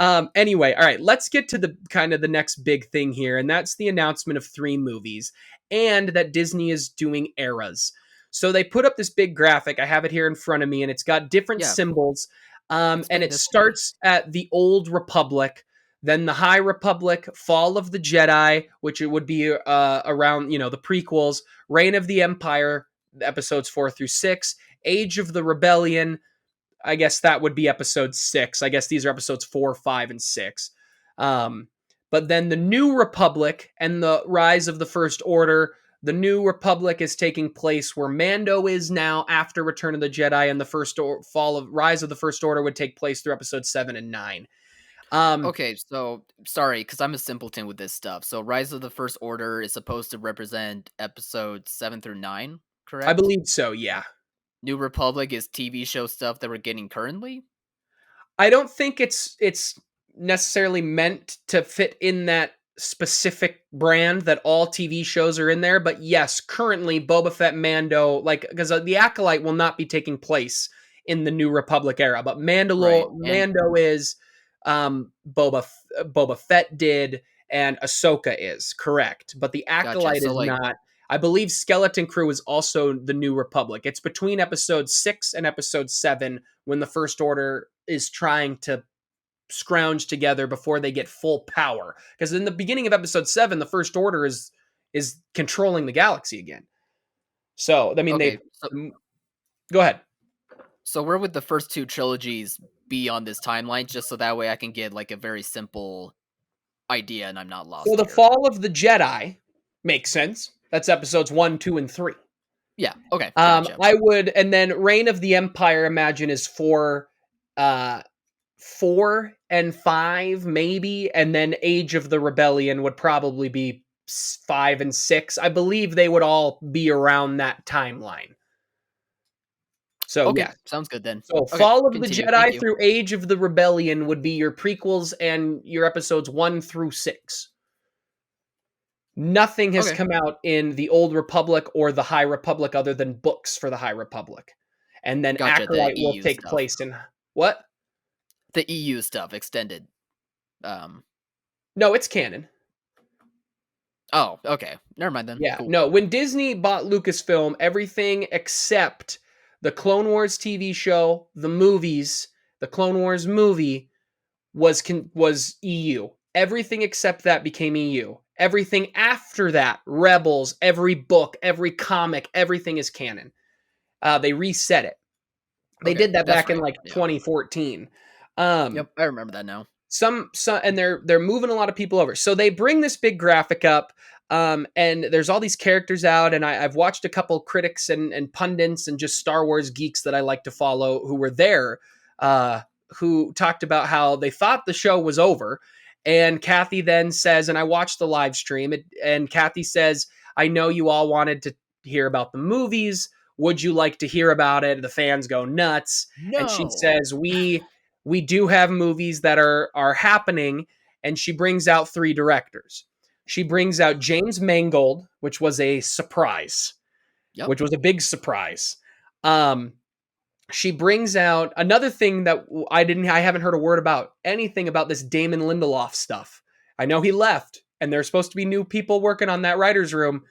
Anyway, all right, let's get to the kind of the next big thing here, and that's the announcement of 3 movies and that Disney is doing eras. So they put up this big graphic. I have it here in front of me, and it's got different Yeah, symbols. And explain it this to me. starts at the Old Republic, then the High Republic, Fall of the Jedi, which it would be around, the prequels, Reign of the Empire, episodes 4 through 6, Age of the Rebellion. I guess that would be episode 6. I guess these are episodes 4, 5, and 6. Um, but then the New Republic and the Rise of the First Order. The New Republic is taking place where Mando is now after Return of the Jedi, and the fall of Rise of the First Order would take place through episode 7 and 9. Okay, so sorry, because I'm a simpleton with this stuff. So Rise of the First Order is supposed to represent episodes 7 through 9, I correct? believe so, yeah. New Republic is TV show stuff that we're getting currently. I don't think it's necessarily meant to fit in that specific brand that all TV shows are in there, but yes, currently Boba Fett, Mando, like because the Acolyte will not be taking place in the New Republic era, but Right, and Mando is, Boba Fett did, and Ahsoka is correct, but the gotcha. Acolyte So is like, not. I believe Skeleton Crew is also the New Republic. It's between episode 6 and episode 7 when the First Order is trying to scrounge together before they get full power. Because in the beginning of episode 7, the First Order is controlling the galaxy again. So, I mean, okay, they go ahead. so where would the first two trilogies be on this timeline? Just so that way I can get like a very simple idea and I'm not So lost the here. fall of the Jedi makes sense. That's episodes 1, 2, and 3. Yeah. Okay. Gotcha. I would, and then Reign of the Empire, imagine is uh, 4 and 5, maybe, and then Age of the Rebellion would probably be 5 and 6. I believe they would all be around that timeline. So Okay. yeah. Sounds good then. So Okay. Fall of the Continue. Thank Jedi you. through Age of the Rebellion would be your prequels and your episodes 1 through 6. Nothing has Okay. come out in the Old Republic or the High Republic other than books for the High Republic. And then Gotcha. The Acolyte will EU take stuff. place in what? The EU stuff extended. No, it's canon. Oh, okay. Never mind then. Yeah, Cool. no. When Disney bought Lucasfilm, everything except the Clone Wars TV show, the movies, the Clone Wars movie was EU. Everything except that became EU. Everything after that, Rebels, every book, every comic, everything is canon. They reset it. They Okay. did that That's back in right. like Yeah. 2014. Um, Yep. I remember that now. some and they're moving a lot of people over. So they bring this big graphic up, and there's all these characters out, and I've watched a couple critics and pundits and just Star Wars geeks that I like to follow who were there, who talked about how they thought the show was over. And Kathy then says, and I watched the live stream, and Kathy says, I know you all wanted to hear about the movies. Would you like to hear about it? The fans go nuts. And she No. says, we do have movies that are happening, and she brings out 3 directors. She brings out James Mangold, which was a surprise, Yep. which was a big surprise. She brings out another thing that I haven't heard a word about anything about this Damon Lindelof stuff. I know he left, and there's supposed to be new people working on that writer's room.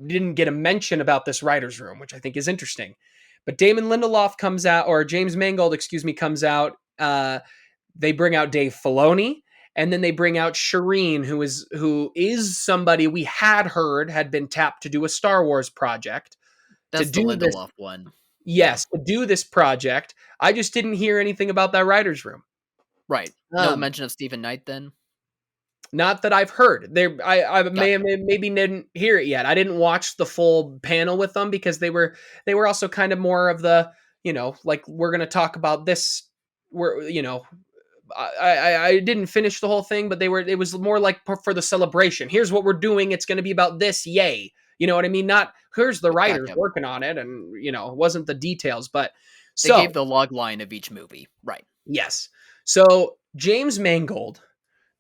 Didn't get a mention about this writer's room, which I think is interesting. But Damon Lindelof comes out, or James Mangold, excuse me, comes out. They bring out Dave Filoni, and then they bring out Shireen, who is somebody we had heard had been tapped to do a Star Wars project. To That's the do this, Lindelof one. Yeah. yes, to do this project. I just didn't hear anything about that writer's room. Right. No Um, mention of Stephen Knight then. Not that I've heard. I Gotcha. maybe didn't hear it yet. I didn't watch the full panel with them because they were also kind of more of the, like, we're going to talk about this. I didn't finish the whole thing, but it was more like for the celebration. Here's what we're doing. It's going to be about this. Yay. You know what I mean? Not here's the writers Gotcha. working on it. And, it wasn't the details, but They gave so the log line of each movie. Right. yes. So James Mangold,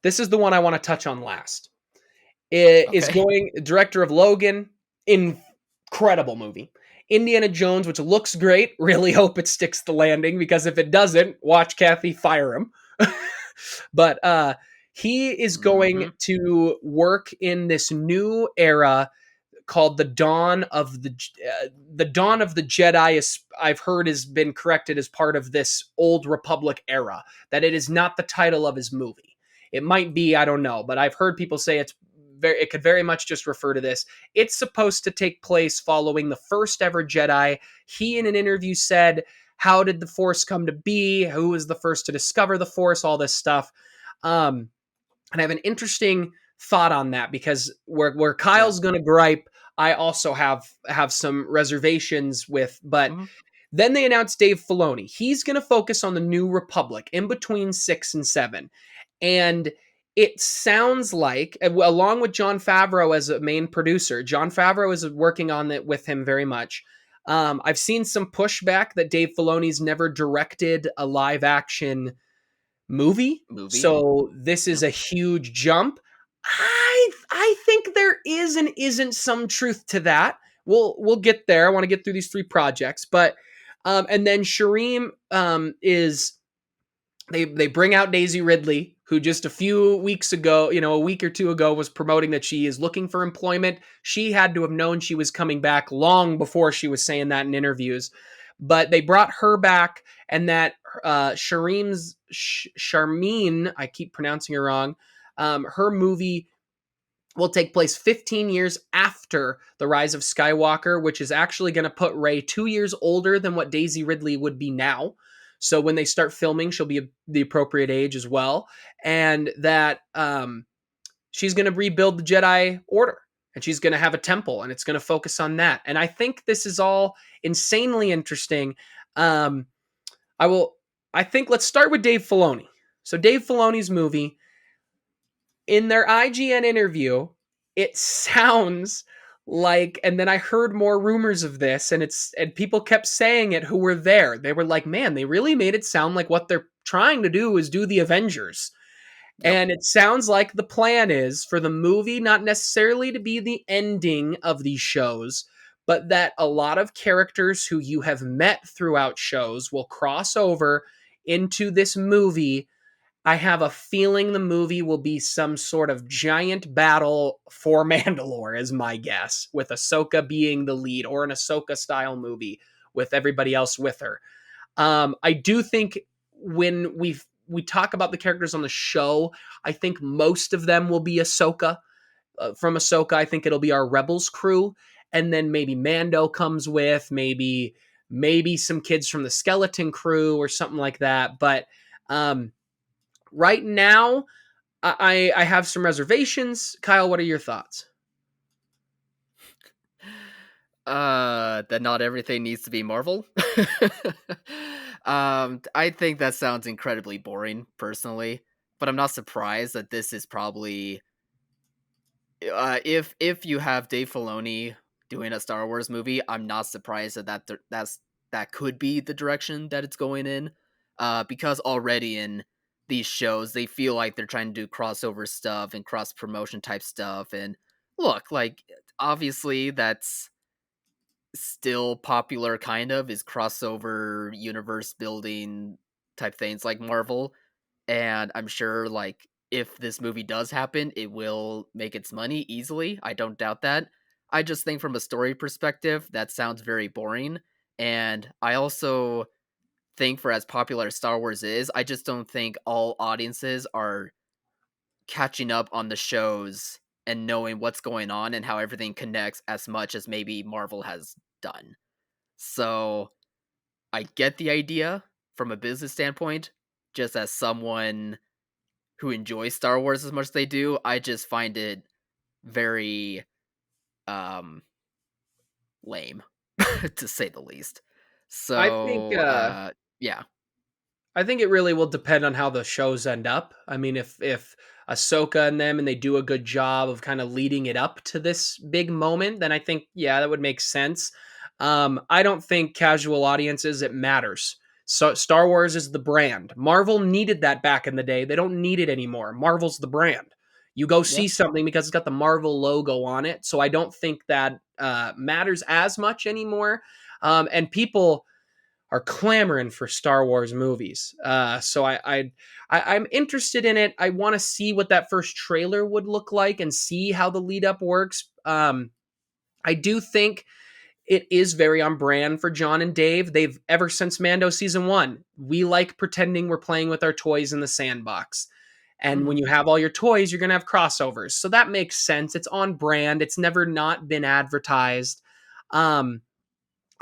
this is the one I want to touch on last. Is Okay. going director of Logan, incredible movie. Indiana Jones, which looks great. Really hope it sticks the landing, because if it doesn't, watch Kathy fire him. But he is going Mhm. to work in this new era called the Dawn of the Jedi. Is, I've heard, has been corrected as part of this Old Republic era. That it is not the title of his movie. It might be, I don't know, but I've heard people say it could very much just refer to this. It's supposed to take place following the first ever Jedi. He, in an interview, said, "How did the Force come to be? Who was the first to discover the Force? All this stuff." Um, and I have an interesting thought on that because where Yeah. Kyle's going to gripe, I also have some reservations with. But Mhm. then they announced Dave Filoni. He's going to focus on the New Republic in between 6 and 7, and it sounds like, along with Jon Favreau as a main producer, Jon Favreau is working on it with him very much. I've seen some pushback that Dave Filoni's never directed a live action movie. Movie. So this is Yep. a huge jump. I think there is and isn't some truth to that. We'll get there. I want to get through these three projects, but and then Shareem is they bring out Daisy Ridley, who just a few weeks ago, a week or two ago, was promoting that she is looking for employment. She had to have known she was coming back long before she was saying that in interviews. But they brought her back, and that Charmine, I keep pronouncing her wrong. Her movie will take place 15 years after The Rise of Skywalker, which is actually going to put Rey 2 years older than what Daisy Ridley would be now. So when they start filming, she'll be the appropriate age as well. And that she's going to rebuild the Jedi Order, and she's going to have a temple, and it's going to focus on that. And I think this is all insanely interesting. Um, I will. I think let's start with Dave Filoni. So Dave Filoni's movie, in their IGN interview, it sounds like, and then I heard more rumors of this, and people kept saying it who were there. They were like, "Man, they really made it sound like what they're trying to do is do the Avengers." Yep. And it sounds like the plan is for the movie not necessarily to be the ending of these shows, but that a lot of characters who you have met throughout shows will cross over into this movie. I have a feeling the movie will be some sort of giant battle for Mandalore, is my guess, with Ahsoka being the lead, or an Ahsoka style movie with everybody else with her. I do think when we talk about the characters on the show, I think most of them will be Ahsoka. From Ahsoka, I think it'll be our Rebels crew, and then maybe Mando comes with, maybe some kids from the Skeleton Crew or something like that. But um, right now, I have some reservations. Kyle, what are your thoughts? That not everything needs to be Marvel. I think that sounds incredibly boring, personally, but I'm not surprised that this is probably if you have Dave Filoni doing a Star Wars movie, I'm not surprised that could be the direction that it's going in. Because already in these shows, they feel like they're trying to do crossover stuff and cross promotion type stuff. And look, like obviously that's still popular, kind of is crossover universe building type things like Marvel, and I'm sure like if this movie does happen, it will make its money easily. I don't doubt that. I just think from a story perspective, that sounds very boring. And I also think for as popular as Star Wars is, I just don't think all audiences are catching up on the shows and knowing what's going on and how everything connects as much as maybe Marvel has done. So I get the idea from a business standpoint, just as someone who enjoy Star Wars as much as they do, I just find it very um lame to say the least. I think So yeah. I think it really will depend on how the shows end up. I mean, if Ahsoka and them and they do a good job of kind of leading it up to this big moment, then I think yeah, that would make sense. I don't think casual audiences it matters. So Star Wars is the brand. Marvel needed that back in the day. They don't need it anymore. Marvel's the brand. You go Yeah. see something because it's got the Marvel logo on it. So I don't think that matters as much anymore. And people are clamoring for Star Wars movies. So I'm interested in it. I want to see what that first trailer would look like and see how the lead up works. I do think it is very on brand for John and Dave. They've ever since Mando season one, we like pretending we're playing with our toys in the sandbox. And when Mhm. you have all your toys, you're going to have crossovers. So that makes sense. It's on brand. It's never not been advertised. Um,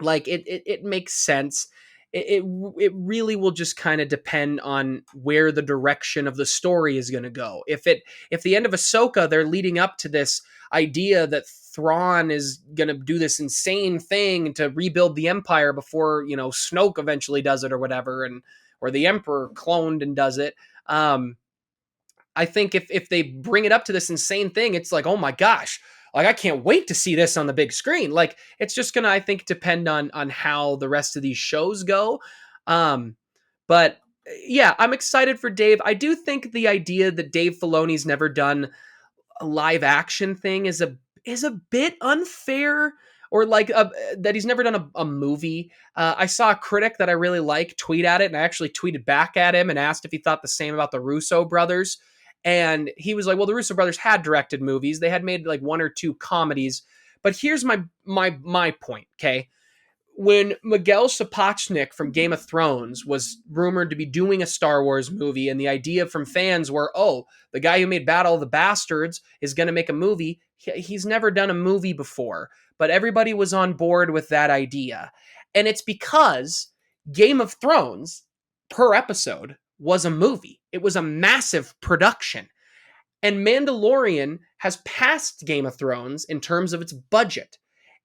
like it makes sense. It really will just kind of depend on where the direction of the story is going to go. If the end of Ahsoka they're leading up to this idea that Thrawn is going to do this insane thing to rebuild the Empire before Snoke eventually does it or whatever, and or the Emperor cloned and does it. I think if they bring it up to this insane thing, it's like, oh my gosh, like I can't wait to see this on the big screen. Like it's just gonna, I think, depend on how the rest of these shows go. Um, but yeah, I'm excited for Dave. I do think the idea that Dave Filoni's never done a live action thing is a bit unfair, or like that he's never done a movie. I saw a critic that I really like tweet at it, and I actually tweeted back at him and asked if he thought the same about the Russo brothers. And he was like, well, the Russo brothers had directed movies. They had made like one or two comedies. But here's my point, okay? When Miguel Sapochnik from Game of Thrones was rumored to be doing a Star Wars movie, and the idea from fans were, oh, the guy who made Battle of the Bastards is going to make a movie. He's never done a movie before, but everybody was on board with that idea. And it's because Game of Thrones per episode was a movie, it was a massive production. And Mandalorian has passed Game of Thrones in terms of its budget.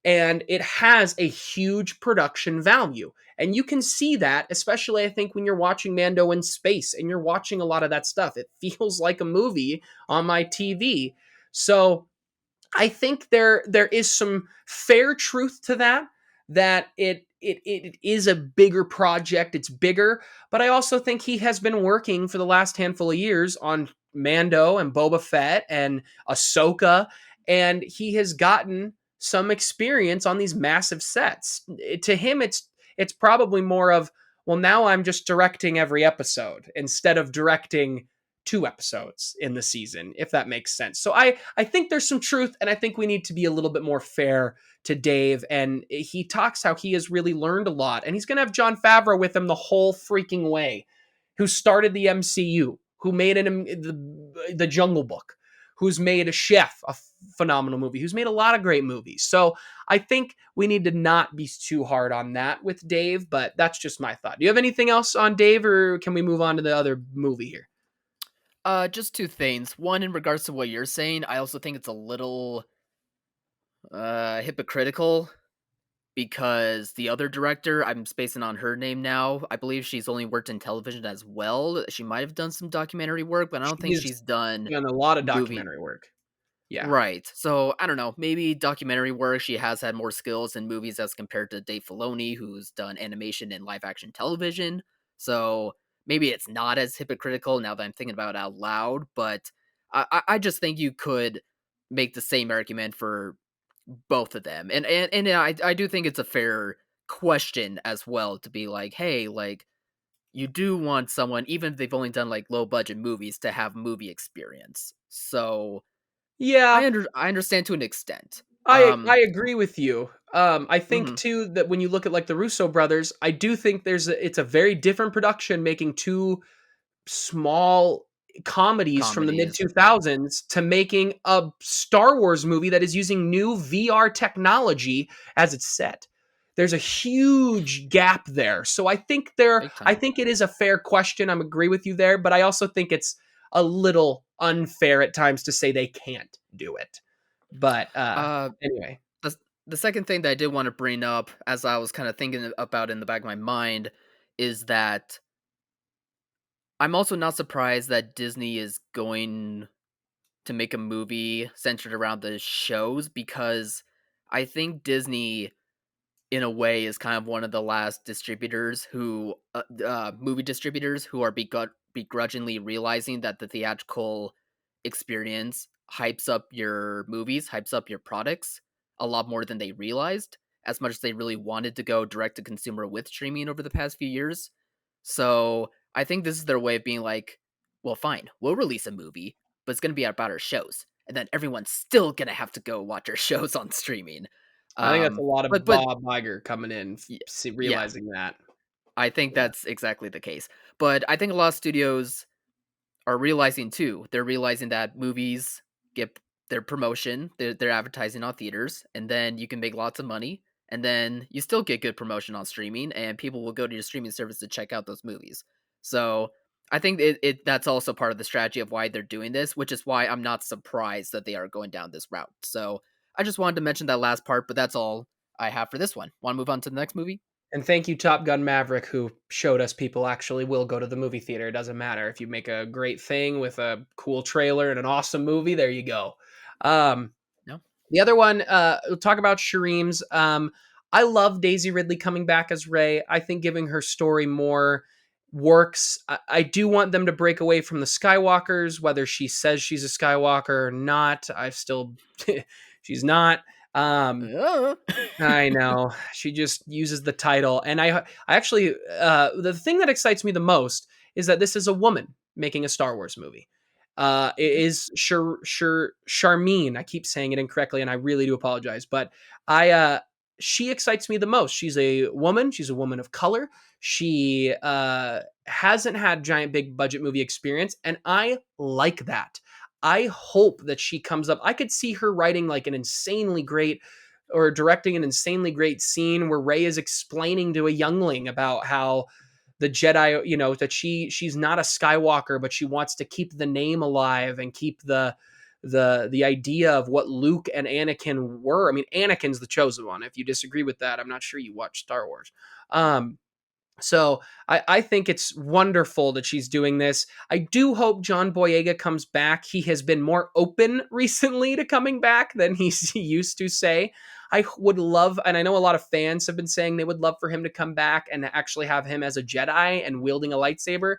And it has a huge production value. And you can see that, especially I think when you're watching Mando in space and you're watching a lot of that stuff. It feels like a movie on my TV. So I think there is some fair truth to that, that it is a bigger project, it's bigger, but I also think he has been working for the last handful of years on Mando and Boba Fett and Ahsoka, and he has gotten some experience on these massive sets. To him, it's probably more of, well, now I'm just directing every episode instead of directing two episodes in the season, if that makes sense. So I think there's some truth, and I think we need to be a little bit more fair to Dave. And he talks how he has really learned a lot, and he's going to have Jon Favreau with him the whole freaking way, who started the MCU, who made the Jungle Book, who's made a Chef, a phenomenal movie, who's made a lot of great movies. So I think we need to not be too hard on that with Dave, but that's just my thought. Do you have anything else on Dave, or can we move on to the other movie here? Just two things. One, in regards to what you're saying, I also think it's a little hypocritical because the other director, I'm spacing on her name now. I believe she's only worked in television as well. She might have done some documentary work, but I don't think She's she's done done a lot of movie. documentary work. Yeah. Right. So I don't know. Maybe documentary work. She has had more skills in movies as compared to Dave Filoni, who's done animation and live action television. So maybe it's not as hypocritical now that I'm thinking about it out loud. But I just think you could make the same argument for both of them, and I do think it's a fair question as well to be like, hey, like you do want someone, even if they've only done like low budget movies, to have movie experience. So Yeah, I understand to an extent. I agree with you. I think Mhm, too that when you look at like the Russo brothers, I do think it's a very different production making two small comedies from the mid comedies. 2000s to making a Star Wars movie that is using new VR technology as its set. There's a huge gap there. So Big I time. think it is a fair question. I'm agree with you there, but I also think it's a little unfair at times to say they can't do it. But Uh, anyway. the the second thing that I did want to bring up, as I was kind of thinking about in the back of my mind, is that I'm also not surprised that Disney is going to make a movie centered around the shows because I think Disney in a way is kind of one of the last distributors who movie distributors who are begrudgingly realizing that the theatrical experience hypes up your movies, hypes up your products a lot more than they realized. as much as they really wanted to go direct to consumer with streaming over the past few years. So I think this is their way of being like, well, fine, we'll release a movie, but it's going to be about our shows, and then everyone's still going to have to go watch our shows on streaming. I think that's a lot of But Bob Iger coming in, y- yeah, realizing that. I think Yeah. that's exactly the case. But I think a lot of studios are realizing too. They're realizing that movies get their promotion, their advertising on theaters, and then you can make lots of money, and then you still get good promotion on streaming, and people will go to your streaming service to check out those movies. So I think that's also part of the strategy of why they're doing this, which is why I'm not surprised that they are going down this route. So I just wanted to mention that last part, but that's all I have for this one. Want to move on to the next movie? And thank you, Top Gun Maverick, who showed us people actually will go to the movie theater. It doesn't matter if you make a great thing with a cool trailer and an awesome movie. There you go. Um, No. the other one, we'll talk about Shireen's. I love Daisy Ridley coming back as Rey. I think giving her story more works. I do want them to break away from the Skywalkers, whether she says she's a Skywalker or not. I still, she's not. Um, Uh. I know. She just uses the title. And I actually, the thing that excites me the most is that this is a woman making a Star Wars movie. It is Charmine. I keep saying it incorrectly, and I really do apologize. But she excites me the most. She's a woman. She's a woman of color. She hasn't had giant big budget movie experience, and I like that. I hope that she comes up. I could see her writing like an insanely great or directing an insanely great scene where Rey is explaining to a youngling about how the Jedi, that she's not a Skywalker, but she wants to keep the name alive and keep the idea of what Luke and Anakin were. I mean, Anakin's the chosen one. If you disagree with that, I'm not sure you watch Star Wars. So I think it's wonderful that she's doing this. I do hope John Boyega comes back. He has been more open recently to coming back than he used to say. I would love, and I know a lot of fans have been saying they would love for him to come back and actually have him as a Jedi and wielding a lightsaber.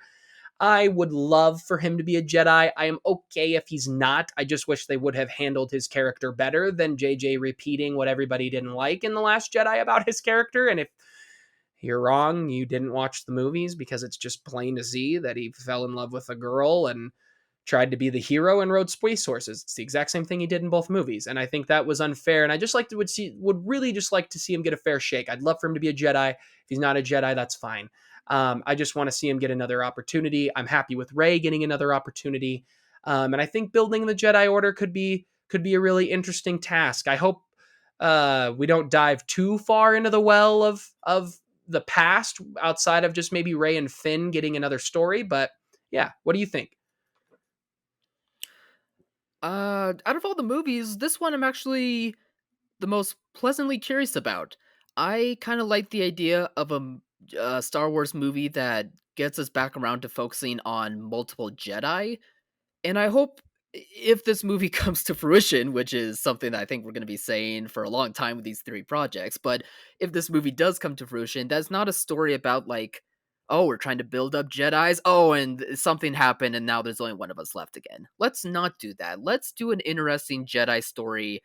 I would love for him to be a Jedi. I am okay if he's not. I just wish they would have handled his character better than JJ repeating what everybody didn't like in The Last Jedi about his character. And if you're wrong, you didn't watch the movies because it's just plain to see that he fell in love with a girl and tried to be the hero and rode space horses. It's the exact same thing he did in both movies, and I think that was unfair. And I just like to would really just like to see him get a fair shake. I'd love for him to be a Jedi. If he's not a Jedi, that's fine. I just want to see him get another opportunity. I'm happy with Rey getting another opportunity, and I think building the Jedi Order could be a really interesting task. I hope we don't dive too far into the well of the past outside of just maybe Rey and Finn getting another story. But yeah, what do you think? Out of all the movies, this one I'm actually the most pleasantly curious about. I kind of like the idea of a Star Wars movie that gets us back around to focusing on multiple Jedi, and I hope if this movie comes to fruition, which is something that I think we're going to be saying for a long time with these three projects, but if this movie does come to fruition, that's not a story about like, oh, we're trying to build up Jedis. Oh, and something happened, and now there's only one of us left again. Let's not do that. Let's do an interesting Jedi story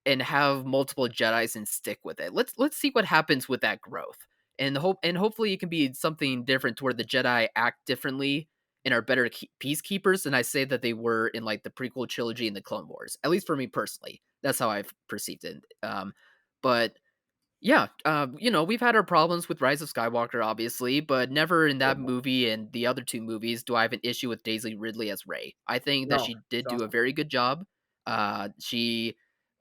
and have multiple Jedi's and stick with it. Let's see what happens with that growth. And hopefully it can be something different to where the Jedi act differently and are better peacekeepers than I say that they were in like the prequel trilogy and the Clone Wars. At least for me personally, that's how I've perceived it. But yeah, we've had our problems with Rise of Skywalker, obviously, but never in that movie and the other two movies do I have an issue with Daisy Ridley as Rey. I think that No, she it's did do a awesome. very good job. She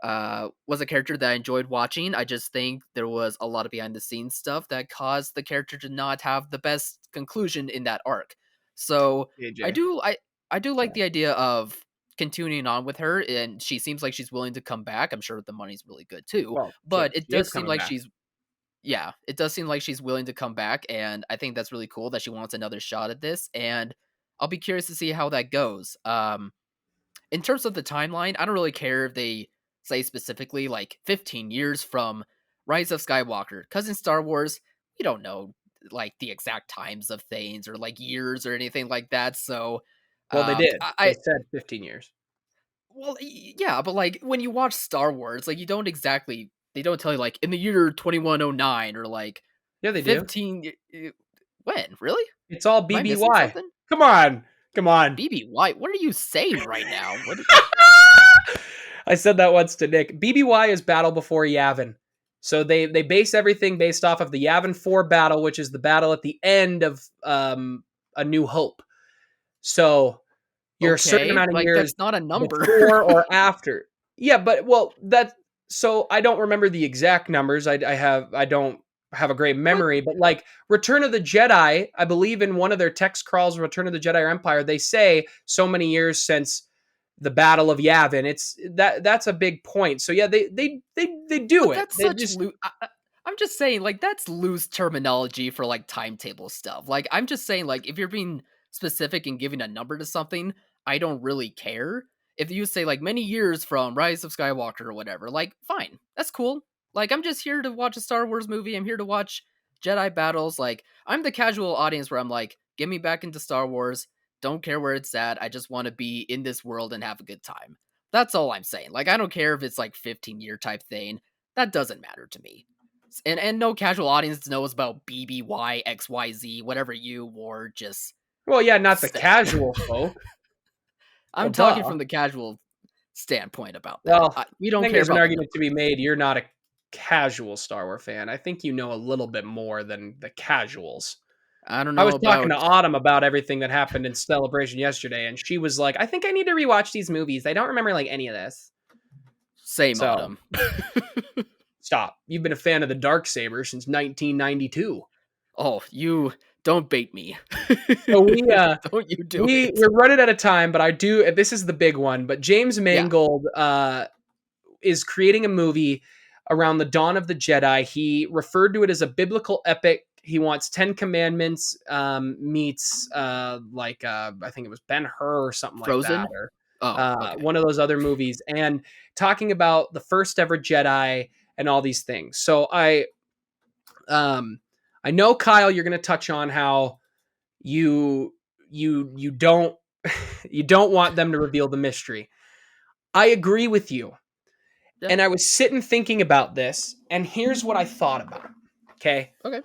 was a character that I enjoyed watching. I just think there was a lot of behind the scenes stuff that caused the character to not have the best conclusion in that arc. So I AJ. do I do like the idea of continuing on with her, and she seems like she's willing to come back. I'm sure the money's really good too, Well, but it she is does seem coming like back. she's yeah, it does seem like she's willing to come back, and I think that's really cool that she wants another shot at this, and I'll be curious to see how that goes. In terms of the timeline, I don't really care if they say specifically like 15 years from Rise of Skywalker, because in Star Wars, we don't know like the exact times of things or like years or anything like that. So, Well, they did. They I said 15 years. well, yeah, but like when you watch Star Wars, like you don't exactly. they don't tell you like in the year 2109 or like Yeah, they do. 15. When really? It's all Am I missing BBY. something? Come on. Come on. BBY? What are you saying right now? What? I said that once to Nick. BBY is Battle Before Yavin. So they base everything based off of the Yavin 4 battle, which is the battle at the end of A New Hope. So you're a certain Okay, amount of like years that's not a number. before or after. Yeah, but well, that so I don't remember the exact numbers. I don't have a great What? memory, but like Return of the Jedi, I believe in one of their text crawls, Return of the Jedi or Empire, they say so many years since the Battle of Yavin. It's that's a big point. So yeah, they do But it. that's They such just loose. I'm just saying, like that's loose terminology for like timetable stuff. Like I'm just saying, like if you're being specific and giving a number to something, I don't really care. If you say like many years from Rise of Skywalker or whatever, like fine, that's cool. Like I'm just here to watch a Star Wars movie. I'm here to watch Jedi battles. Like I'm the casual audience where I'm like, get me back into Star Wars. Don't care where it's at. I just want to be in this world and have a good time. That's all I'm saying. Like I don't care if it's like 15-year type thing. That doesn't matter to me. And no casual audience knows about BBY, XYZ, whatever you wore, just well, yeah, not the say. casual folk. Well, I'm talking duh. from the casual standpoint about that. Well, We I don't think care there's an about the argument to number. be made. You're not a casual Star Wars fan. I think you know a little bit more than the casuals. I don't I know was talking to about Autumn about everything that happened in Celebration yesterday, and she was like, "I think I need to rewatch these movies. I don't remember like any of this." same So autumn. stop. You've been a fan of the Dark Saber since 1992. Oh, you don't bait me. So Don't you do we it. we're running out of time, but I do. This is the big one. But James Yeah, Mangold is creating a movie around the dawn of the Jedi. He referred to it as a biblical epic. He wants Ten Commandments meets I think it was Ben Hur or something like that, Frozen. or Oh, okay. one of those other movies, and talking about the first ever Jedi and all these things. So um, I know Kyle, you're going to touch on how you you don't you don't want them to reveal the mystery. I agree with you. Yeah. And I was sitting thinking about this, and here's what I thought about. Okay. Okay.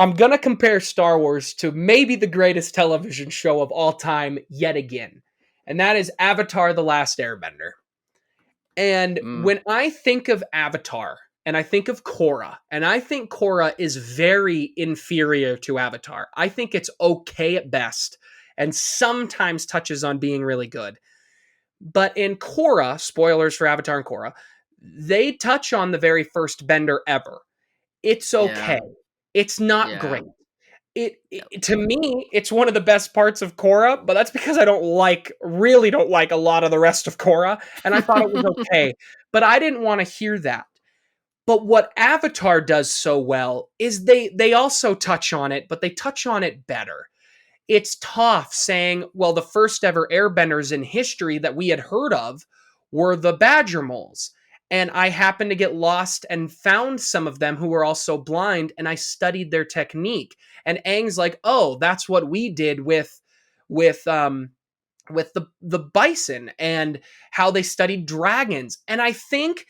I'm going to compare Star Wars to maybe the greatest television show of all time yet again. And that is Avatar The Last Airbender. And Mm, when I think of Avatar and I think of Korra, and I think Korra is very inferior to Avatar, I think it's okay at best and sometimes touches on being really good. But in Korra, spoilers for Avatar and Korra, they touch on the very first bender ever. It's yeah. okay. It's not Yeah. great. It, Yep. it to me, it's one of the best parts of Korra, but that's because I really don't like a lot of the rest of Korra, and I thought it was okay. But I didn't want to hear that. But what Avatar does so well is they also touch on it, but they touch on it better. It's Toph saying, well, the first ever airbenders in history that we had heard of were the Badger Moles. And I happened to get lost and found some of them who were also blind, and I studied their technique. And Aang's like, oh, that's what we did with the bison and how they studied dragons. And I think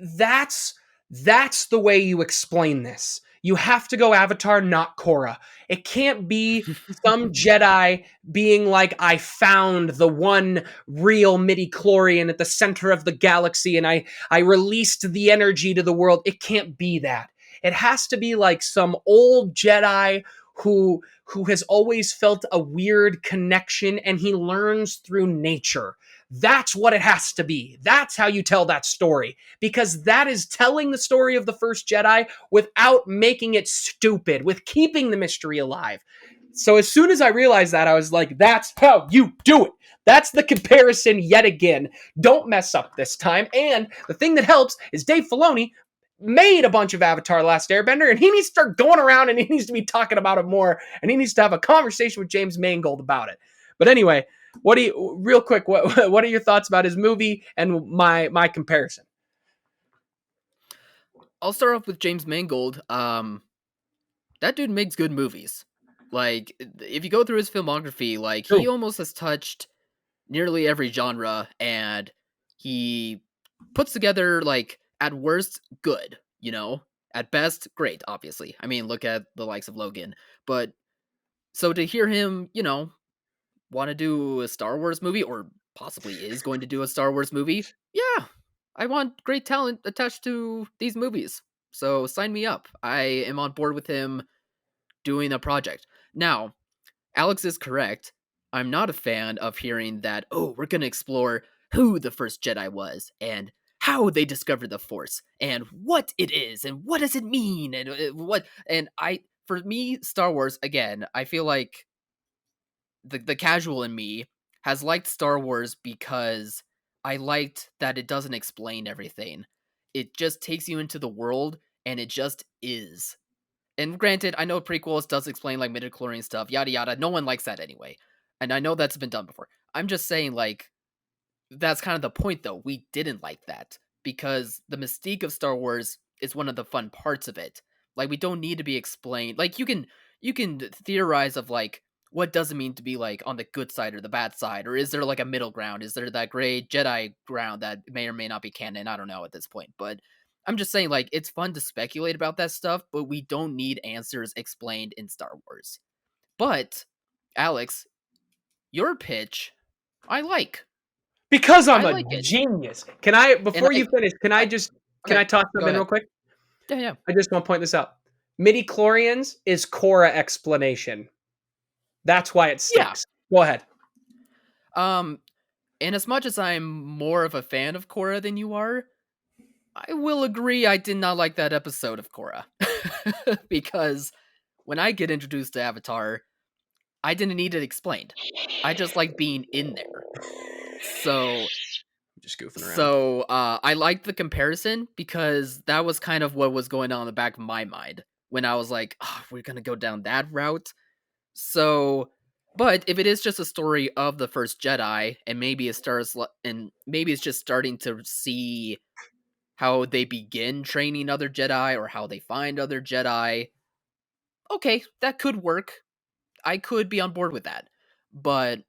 that's that's the way you explain this. You have to go Avatar, not Korra. It can't be some Jedi being like, I found the one real midi-chlorian at the center of the galaxy and I released the energy to the world. It can't be that. It has to be like some old Jedi who has always felt a weird connection and he learns through nature. That's what it has to be. That's how you tell that story because that is telling the story of the first Jedi without making it stupid, with keeping the mystery alive. So as soon as I realized that, I was like, that's how you do it. That's the comparison yet again. Don't mess up this time. And the thing that helps is Dave Filoni made a bunch of Avatar Last Airbender, and he needs to start going around and he needs to be talking about it more, and he needs to have a conversation with James Mangold about it. But anyway, what do you real quick? What are your thoughts about his movie and my comparison? I'll start off with James Mangold. That dude makes good movies. Like, if you go through his filmography, like he True. almost has touched nearly every genre, and he puts together like At worst, good, you know? At best, great, obviously. I mean, look at the likes of Logan. But so to hear him, want to do a Star Wars movie, or possibly is going to do a Star Wars movie, yeah, I want great talent attached to these movies. So sign me up. I am on board with him doing a project. Now, Alex is correct. I'm not a fan of hearing that, oh, we're going to explore who the first Jedi was and how they discovered the Force and what it is and what does it mean and for me, Star Wars, again, I feel like the casual in me has liked Star Wars because I liked that it doesn't explain everything. It just takes you into the world and it just is. And granted, I know prequels does explain like midichlorian stuff, yada yada. No one likes that anyway. And I know that's been done before. I'm just saying, like, that's kind of the point though. We didn't like that because the mystique of Star Wars is one of the fun parts of it. Like we don't need to be explained. Like you can theorize of like what does it mean to be like on the good side or the bad side, or is there like a middle ground? Is there that gray Jedi ground that may or may not be canon? I don't know at this point, but I'm just saying like it's fun to speculate about that stuff, but we don't need answers explained in Star Wars. But Alex, your pitch, I like. Because I'm I a like it. genius. Can I, And before you finish, I can okay, I toss go something in real ahead. quick? Yeah, yeah. I just want to point this out. Midi chlorians is Korra explanation. That's why it Yeah. sticks. Go ahead. Um, and as much as I'm more of a fan of Korra than you are, I will agree I did not like that episode of Korra. Because when I get introduced to Avatar, I didn't need it explained. I just like being in there. So Just goofing around. I liked the comparison because that was kind of what was going on in the back of my mind when I was like, oh, we're gonna go down that route. So, but if it is just a story of the first Jedi, and maybe it's just starting to see how they begin training other Jedi or how they find other Jedi, okay, that could work. I could be on board with that, but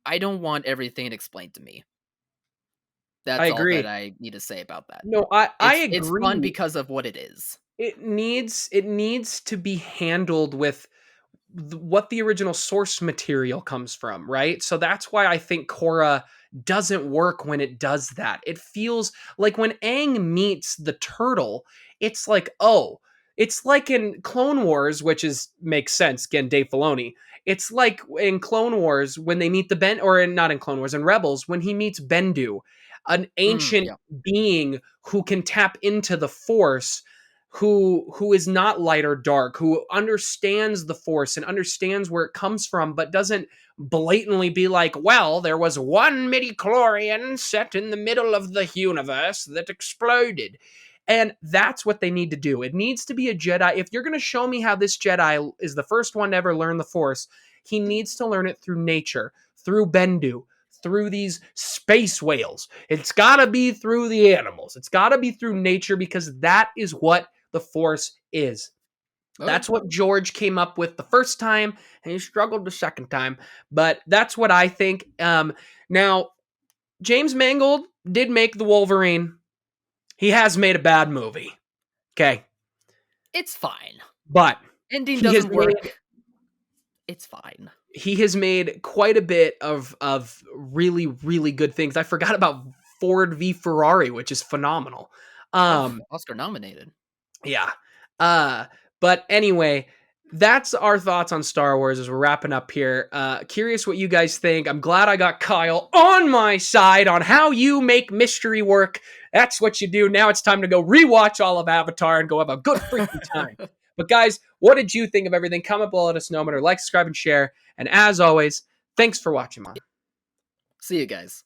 I don't want everything explained to me. I That's all that agree. I need to say about that. No, I It's fun agree. because of what it is. It needs to be handled with what the original source material comes from, right? So that's why I think Korra doesn't work when it does that. It feels like when Aang meets the turtle, it's like, oh, it's like in Clone Wars, which is makes sense. Again, Dave Filoni. It's like in Clone Wars when they meet the not in Clone Wars, in Rebels, when he meets Bendu, an ancient Yeah. being who can tap into the Force, who is not light or dark, who understands the Force and understands where it comes from, but doesn't blatantly be like, well, there was one midi-chlorian set in the middle of the universe that exploded. And that's what they need to do. It needs to be a Jedi. If you're going to show me how this Jedi is the first one to ever learn the Force, he needs to learn it through nature, through Bendu, through these space whales. It's got to be through the animals. It's got to be through nature because that is what the Force is. Okay. That's what George came up with the first time, and he struggled the second time. But that's what I think. Now, James Mangold did make the Wolverine. He has made a bad movie. Okay. It's fine. But Ending he has doesn't made work. It's fine. quite a bit of really, really good things. I forgot about Ford v Ferrari, which is phenomenal. Oh, Um, Oscar nominated. Yeah. Uh, but anyway, that's our thoughts on Star Wars as we're wrapping up here. Curious what you guys think. I'm glad I got Kyle on my side on how you make mystery work. That's what you do. Now it's time to go rewatch all of Avatar and go have a good freaking time. But guys, what did you think of everything? Comment below, let us know. Remember, like, subscribe, and share. And as always, thanks for watching, man. See you guys.